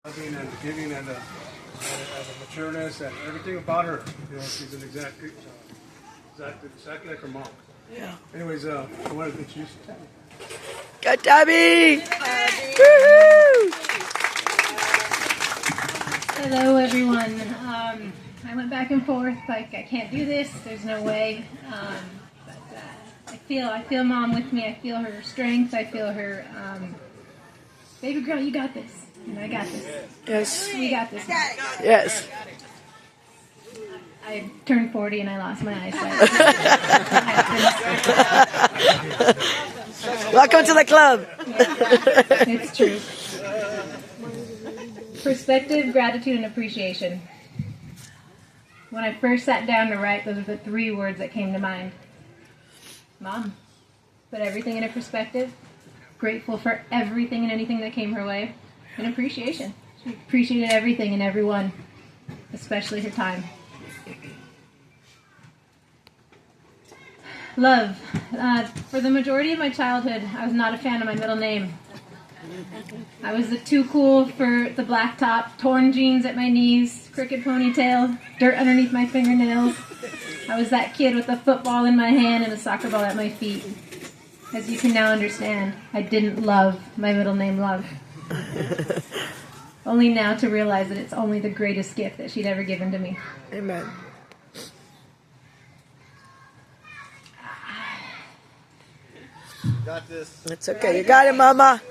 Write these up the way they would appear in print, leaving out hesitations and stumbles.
loving and giving and the matureness and everything about her. She's an exactly like her mom. Yeah. Anyways, I wanted to introduce Tabby. Go Tabby! Woohoo! Hello, everyone. I went back and forth like I can't do this. There's no way. But I feel Mom with me. I feel her strength. I feel her. Baby girl, you got this. And I got this. Yes. We got this. Yes. I turned 40 and I lost my eyesight. Welcome to the club. Yeah, it's true. Perspective, gratitude, and appreciation. When I first sat down to write, those are the 3 words that came to mind. Mom put everything in a perspective. Grateful for everything and anything that came her way. And appreciation. She appreciated everything and everyone, especially her time. Love. For the majority of my childhood, I was not a fan of my middle name. I was the too cool for the black top, torn jeans at my knees, crooked ponytail, dirt underneath my fingernails. I was that kid with a football in my hand and a soccer ball at my feet. As you can now understand, I didn't love my middle name, Love. Only now to realize that it's only the greatest gift that she'd ever given to me. Amen. Got this. It's okay. You got it, Mama.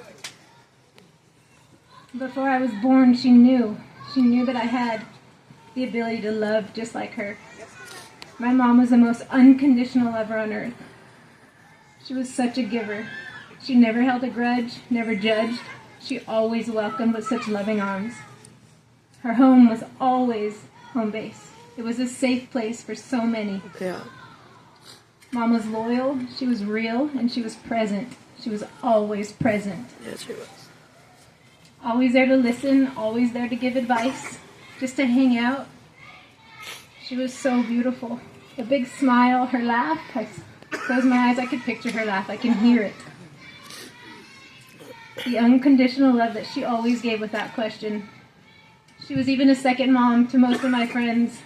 Before I was born, she knew. She knew that I had the ability to love just like her. My mom was the most unconditional lover on earth. She was such a giver. She never held a grudge, never judged. She always welcomed with such loving arms. Her home was always home base. It was a safe place for so many. Yeah. Mom was loyal, she was real, and she was present. She was always present. Yes, she was. Always there to listen, always there to give advice, just to hang out. She was so beautiful. A big smile, her laugh. I close my eyes, I could picture her laugh. I can hear it. The unconditional love that she always gave without question. She was even a second mom to most of my friends.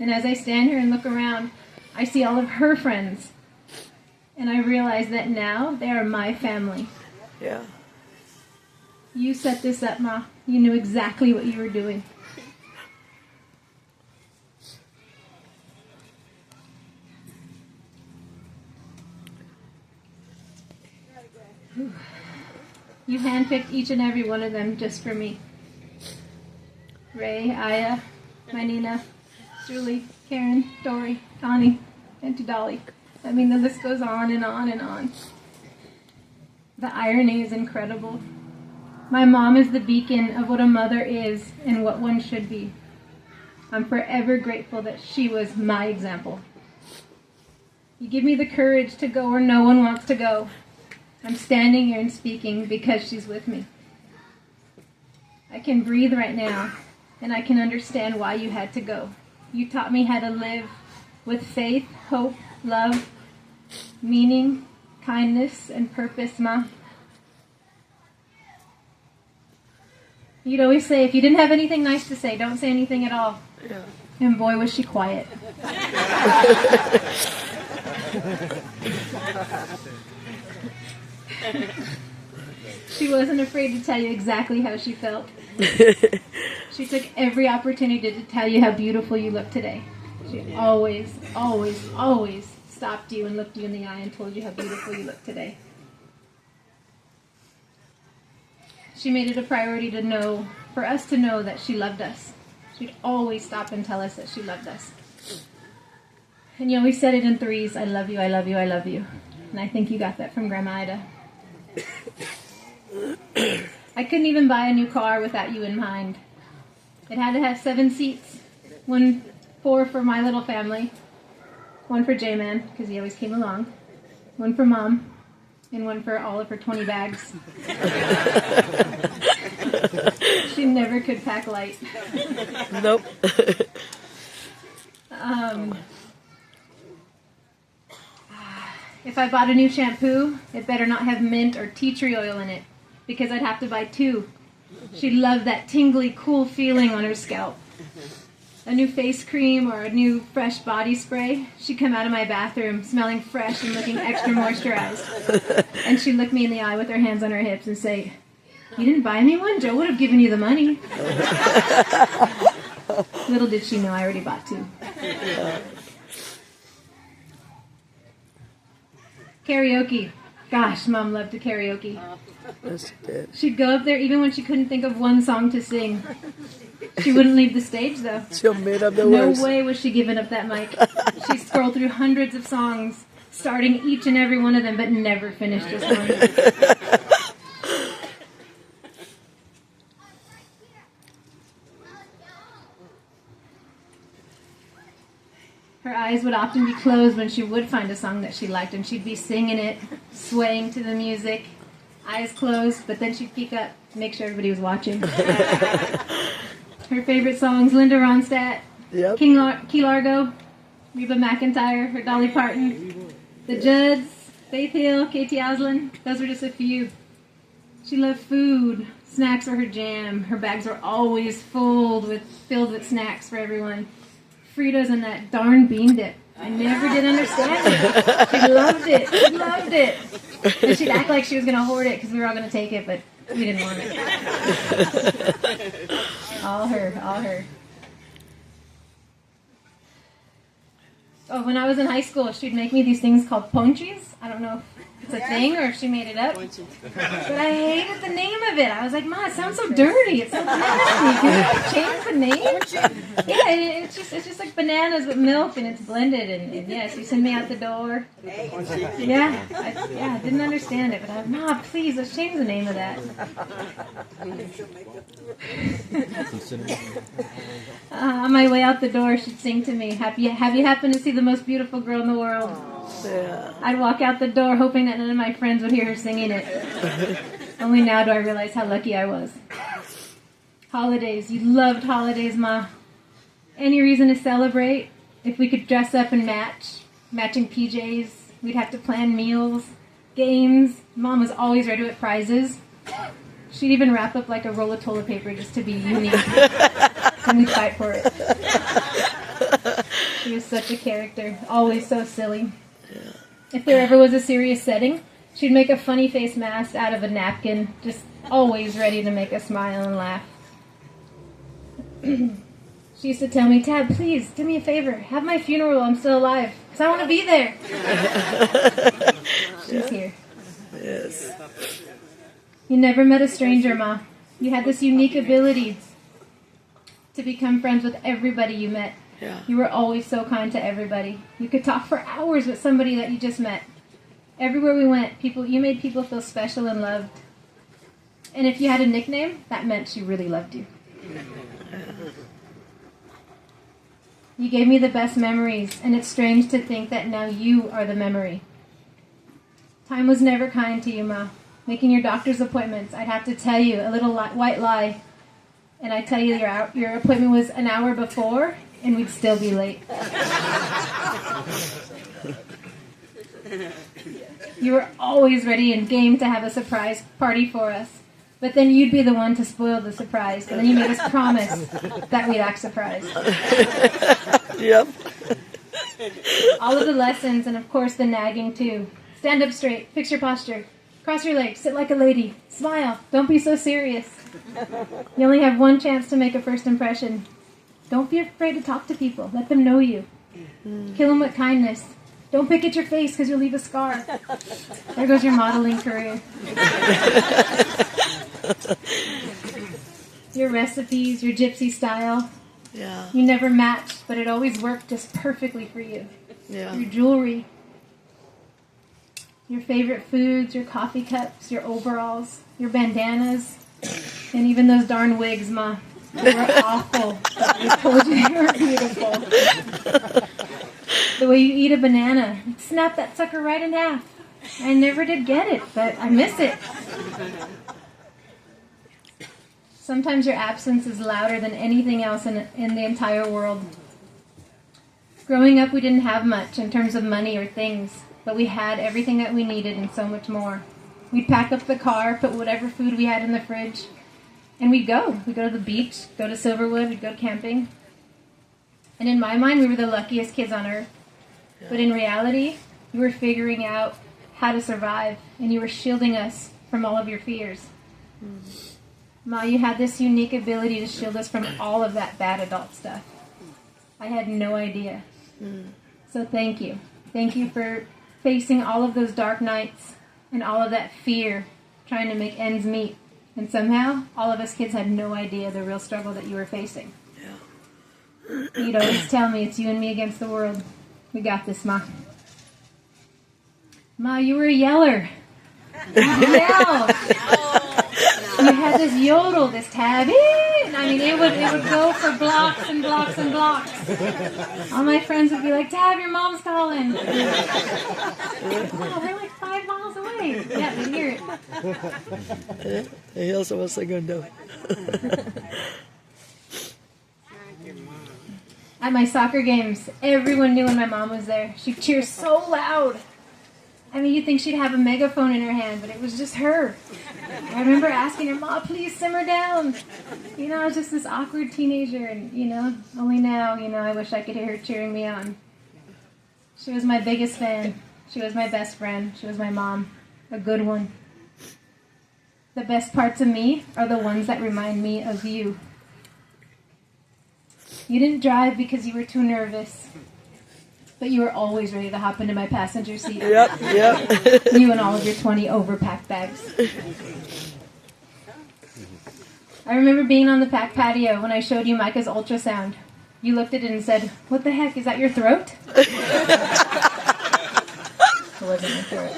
And as I stand here and look around, I see all of her friends. And I realize that now they are my family. Yeah. You set this up, Ma. You knew exactly what you were doing. You handpicked each and every one of them just for me. Ray, Aya, my Nina, Julie, Karen, Dory, Connie, and to Dolly. I mean, the list goes on and on and on. The irony is incredible. My mom is the beacon of what a mother is and what one should be. I'm forever grateful that she was my example. You give me the courage to go where no one wants to go. I'm standing here and speaking because she's with me. I can breathe right now, and I can understand why you had to go. You taught me how to live with faith, hope, love, meaning, kindness, and purpose, Ma. You'd always say, if you didn't have anything nice to say, don't say anything at all. Yeah. And boy, was she quiet. She wasn't afraid to tell you exactly how she felt. She took every opportunity to tell you how beautiful you look today. She always, always, always stopped you and looked you in the eye and told you how beautiful you look today. She made it a priority to know, for us to know that she loved us. She'd always stop and tell us that she loved us. And you always said it in threes, I love you, I love you, I love you. And I think you got that from Grandma Ida. I couldn't even buy a new car without you in mind. It had to have 7 seats. 4 for my little family. 1 for J-Man, because he always came along. 1 for Mom. And 1 for all of her 20 bags. She never could pack light. Nope. If I bought a new shampoo, it better not have mint or tea tree oil in it, because I'd have to buy 2. She loved that tingly, cool feeling on her scalp. A new face cream or a new fresh body spray. She'd come out of my bathroom smelling fresh and looking extra moisturized. And she'd look me in the eye with her hands on her hips and say, "You didn't buy me one? Joe would have given you the money." Little did she know I already bought two. Karaoke. Gosh, Mom loved to karaoke. Yes, she did. She'd go up there even when she couldn't think of one song to sing. She wouldn't leave the stage, though. She'll made up the No words. way was she giving up that mic. She scrolled through hundreds of songs, starting each and every one of them, but never finished just one. Her eyes would often be closed when she would find a song that she liked, and she'd be singing it, swaying to the music, eyes closed, but then she'd peek up to make sure everybody was watching. Her favorite songs, Linda Ronstadt, Yep. Key Largo, Reba McEntire, her Dolly Parton, the Judds, Faith Hill, Katie Aslan. Those were just a few. She loved food. Snacks were her jam. Her bags were always filled with snacks for everyone. Fritos and that darn bean dip. I never did understand it. She loved it. She loved it. And she'd act like she was going to hoard it because we were all going to take it, but we didn't want it. All her, all her. Oh, when I was in high school, she'd make me these things called ponchis. I don't know if it's a thing or if she made it up. But I hated the name of it. I was like, "Ma, it sounds so dirty. It sounds nasty. Can you change the name?" Yeah, it's just like bananas with milk and it's blended. And yes, you send me out the door. Yeah, I didn't understand it, but I was, "Ma, please, let's change the name of that." On my way out the door, she'd sing to me, have you happened to see the most beautiful girl in the world?" Yeah. I'd walk out the door hoping that none of my friends would hear her singing it. Only now do I realize how lucky I was. Holidays. You loved holidays, Ma. Any reason to celebrate? If we could dress up and matching PJs, we'd have to plan meals, games. Mom was always ready with prizes. She'd even wrap up like a roll of toilet paper just to be unique. And we'd fight for it. She was such a character. Always so silly. If there ever was a serious setting, she'd make a funny face mask out of a napkin, just always ready to make us smile and laugh. She used to tell me, "Tab, please, do me a favor. Have my funeral while I'm still alive, because I want to be there." She's here. Yes. You never met a stranger, Ma. You had this unique ability to become friends with everybody you met. Yeah. You were always so kind to everybody. You could talk for hours with somebody that you just met. Everywhere we went, you made people feel special and loved. And if you had a nickname, that meant she really loved you. You gave me the best memories, and it's strange to think that now you are the memory. Time was never kind to you, Ma. Making your doctor's appointments, I'd have to tell you a little white lie, and I'd tell you your appointment was an hour before, and we'd still be late. You were always ready and game to have a surprise party for us. But then you'd be the one to spoil the surprise. And then you made us promise that we'd act surprised. Yep. All of the lessons, and of course the nagging too. Stand up straight, fix your posture, cross your legs, sit like a lady, smile, don't be so serious. You only have one chance to make a first impression. Don't be afraid to talk to people. Let them know you. Kill them with kindness. Don't pick at your face because you'll leave a scar. There goes your modeling career. Your recipes, your gypsy style. Yeah. You never matched, but it always worked just perfectly for you. Yeah. Your jewelry. Your favorite foods, your coffee cups, your overalls, your bandanas, and even those darn wigs, Ma. They were awful. I told you they were beautiful. The way you eat a banana. Snap that sucker right in half. I never did get it, but I miss it. Sometimes your absence is louder than anything else in the entire world. Growing up, we didn't have much in terms of money or things, but we had everything that we needed and so much more. We'd pack up the car, put whatever food we had in the fridge, And we'd go. We'd go to the beach, go to Silverwood, we'd go camping. And in my mind, we were the luckiest kids on earth. But in reality, you were figuring out how to survive, and you were shielding us from all of your fears. Ma, you had this unique ability to shield us from all of that bad adult stuff. I had no idea. So thank you. Thank you for facing all of those dark nights and all of that fear, trying to make ends meet. And somehow, all of us kids had no idea the real struggle that you were facing. You'd always tell me, it's you and me against the world. We got this, Ma. Ma, you were a yeller. You yelled. You had this yodel, this Tabby. I mean, it would go for blocks and blocks and blocks. All my friends would be like, Tab, your mom's calling. Oh, they're like 5 miles away. Yeah, they hear it. He also was segundo. At my soccer games, everyone knew when my mom was there. She'd cheer so loud. I mean, you'd think she'd have a megaphone in her hand, but it was just her. I remember asking her, Ma, please simmer down. You know, I was just this awkward teenager, and, only now, I wish I could hear her cheering me on. She was my biggest fan. She was my best friend. She was my mom. A good one. The best parts of me are the ones that remind me of you. You didn't drive because you were too nervous, but you were always ready to hop into my passenger seat. Yep. You and all of your 20 overpacked bags. I remember being on the back patio when I showed you Micah's ultrasound. You looked at it and said, "What the heck, is that your throat?" It wasn't your throat.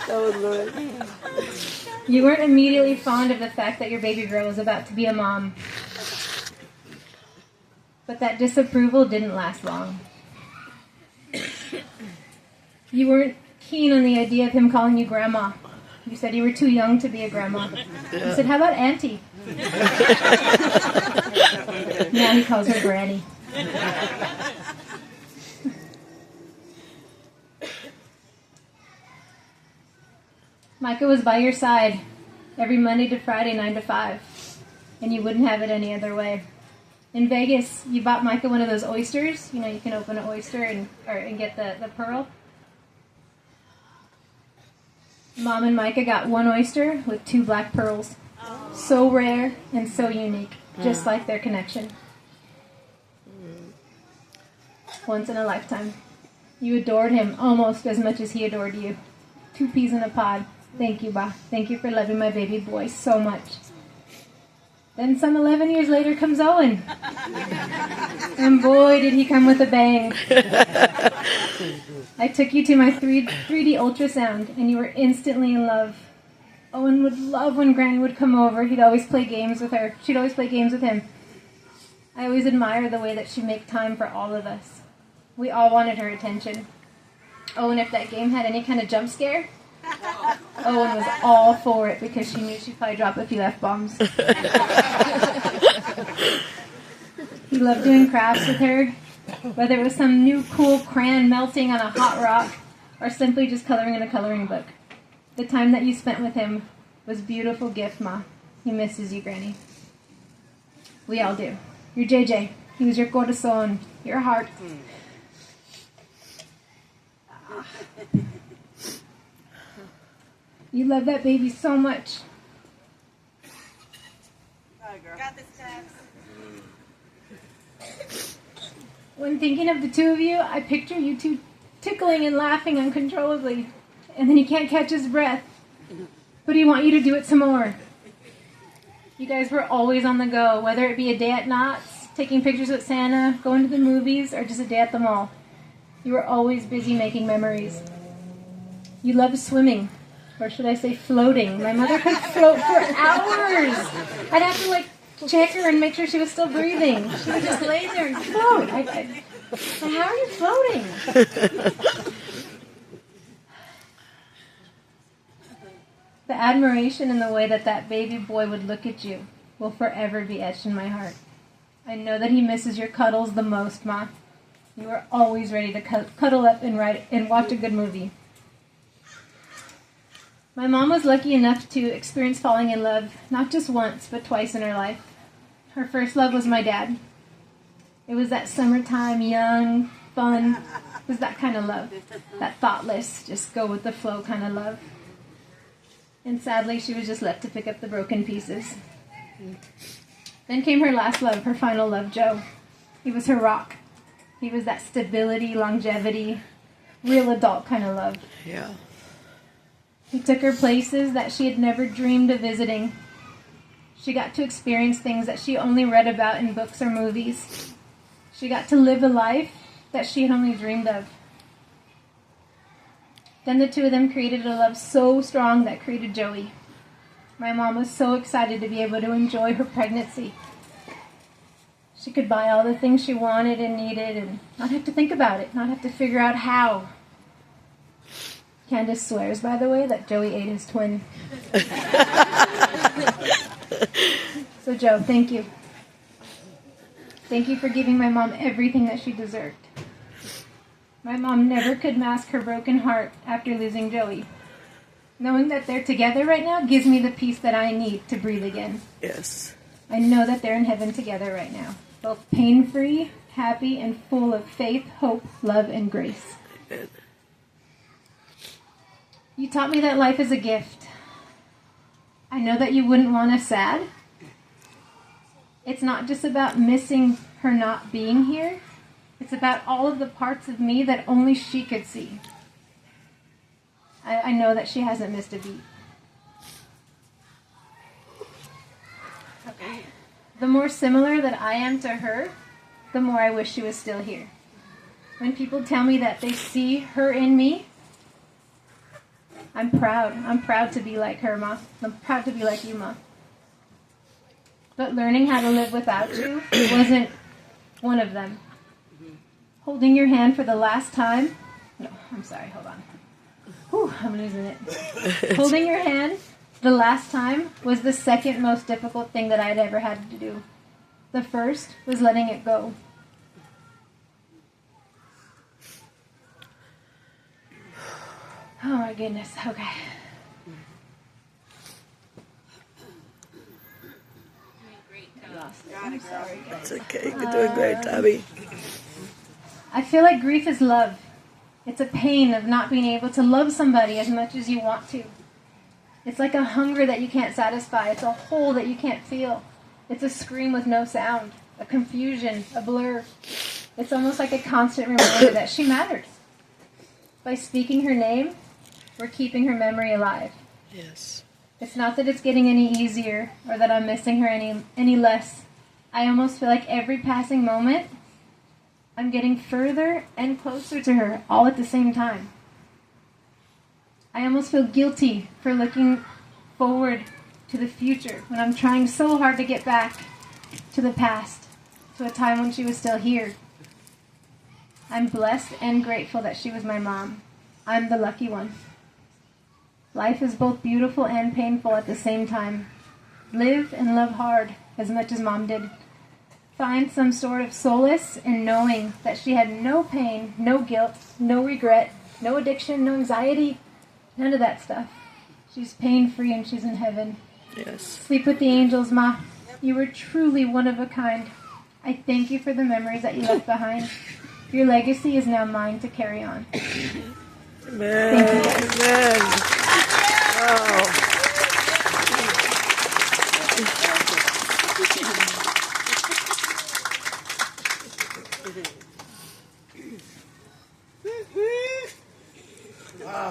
That was Lord. You weren't immediately fond of the fact that your baby girl was about to be a mom. But that disapproval didn't last long. You weren't keen on the idea of him calling you grandma. You said you were too young to be a grandma. You said, how about auntie? Now he calls her granny. Micah was by your side every Monday to Friday, 9 to 5, and you wouldn't have it any other way. In Vegas, you bought Micah one of those oysters. You can open an oyster and get the pearl. Mom and Micah got one oyster with 2 black pearls. So rare and so unique, just like their connection. Once in a lifetime. You adored him almost as much as he adored you. 2 peas in a pod. Thank you, Ba. Thank you for loving my baby boy so much. Then some 11 years later comes Owen. And boy, did he come with a bang. I took you to my 3D ultrasound, and you were instantly in love. Owen would love when Granny would come over. He'd always play games with her. She'd always play games with him. I always admire the way that she'd make time for all of us. We all wanted her attention. Oh, and if that game had any kind of jump scare, Owen was all for it because she knew she'd probably drop a few F-bombs. He loved doing crafts with her, whether it was some new cool crayon melting on a hot rock or simply just coloring in a coloring book. The time that you spent with him was a beautiful gift, Ma. He misses you, Granny. We all do. You're JJ. He was your corazón, your heart. You love that baby so much. Got this, Tabs. When thinking of the 2 of you, I picture you 2 tickling and laughing uncontrollably. And then he can't catch his breath. But he wants you to do it some more. You guys were always on the go, whether it be a day at Knott's, taking pictures with Santa, going to the movies, or just a day at the mall. You were always busy making memories. You loved swimming. Or should I say floating? My mother could float for hours. I'd have to check her and make sure she was still breathing. She would just lay there and float. How are you floating? The admiration in the way that baby boy would look at you will forever be etched in my heart. I know that he misses your cuddles the most, Ma. You were always ready to cuddle up and watch a good movie. My mom was lucky enough to experience falling in love not just once, but twice in her life. Her first love was my dad. It was that summertime, young, fun. It was that kind of love. That thoughtless, just go with the flow kind of love. And sadly, she was just left to pick up the broken pieces. Then came her last love, her final love, Joe. He was her rock. He was that stability, longevity, real adult kind of love. Yeah. He took her places that she had never dreamed of visiting. She got to experience things that she only read about in books or movies. She got to live a life that she had only dreamed of. Then the two of them created a love so strong that created Joey. My mom was so excited to be able to enjoy her pregnancy. She could buy all the things she wanted and needed and not have to think about it, not have to figure out how. Candace swears, by the way, that Joey ate his twin. So Joe, thank you. Thank you for giving my mom everything that she deserved. My mom never could mask her broken heart after losing Joey. Knowing that they're together right now gives me the peace that I need to breathe again. Yes. I know that they're in heaven together right now. Both pain-free, happy, and full of faith, hope, love, and grace. Amen. You taught me that life is a gift. I know that you wouldn't want us sad. It's not just about missing her not being here. It's about all of the parts of me that only she could see. I know that she hasn't missed a beat. Okay. The more similar that I am to her, the more I wish she was still here. When people tell me that they see her in me, I'm proud. I'm proud to be like her, Ma. I'm proud to be like you, Ma. But learning how to live without you wasn't one of them. Holding your hand for the last time. No, I'm sorry, hold on. Whew, I'm losing it. Holding your hand the last time was the second most difficult thing that I'd ever had to do. The first was letting it go. Oh my goodness, okay. I'm sorry, guys. It's okay. You're doing great, Tabby. I feel like grief is love. It's a pain of not being able to love somebody as much as you want to. It's like a hunger that you can't satisfy. It's a hole that you can't feel. It's a scream with no sound, a confusion, a blur. It's almost like a constant reminder that she matters. By speaking her name, we're keeping her memory alive. Yes. It's not that it's getting any easier or that I'm missing her any less. I almost feel like every passing moment, I'm getting further and closer to her all at the same time. I almost feel guilty for looking forward to the future when I'm trying so hard to get back to the past, to a time when she was still here. I'm blessed and grateful that she was my mom. I'm the lucky one. Life is both beautiful and painful at the same time. Live and love hard as much as Mom did. Find some sort of solace in knowing that she had no pain, no guilt, no regret, no addiction, no anxiety, none of that stuff. She's pain-free and she's in heaven. Yes. Sleep with the angels, Ma. You were truly one of a kind. I thank you for the memories that you left behind. Your legacy is now mine to carry on. Amen. Amen. Wow.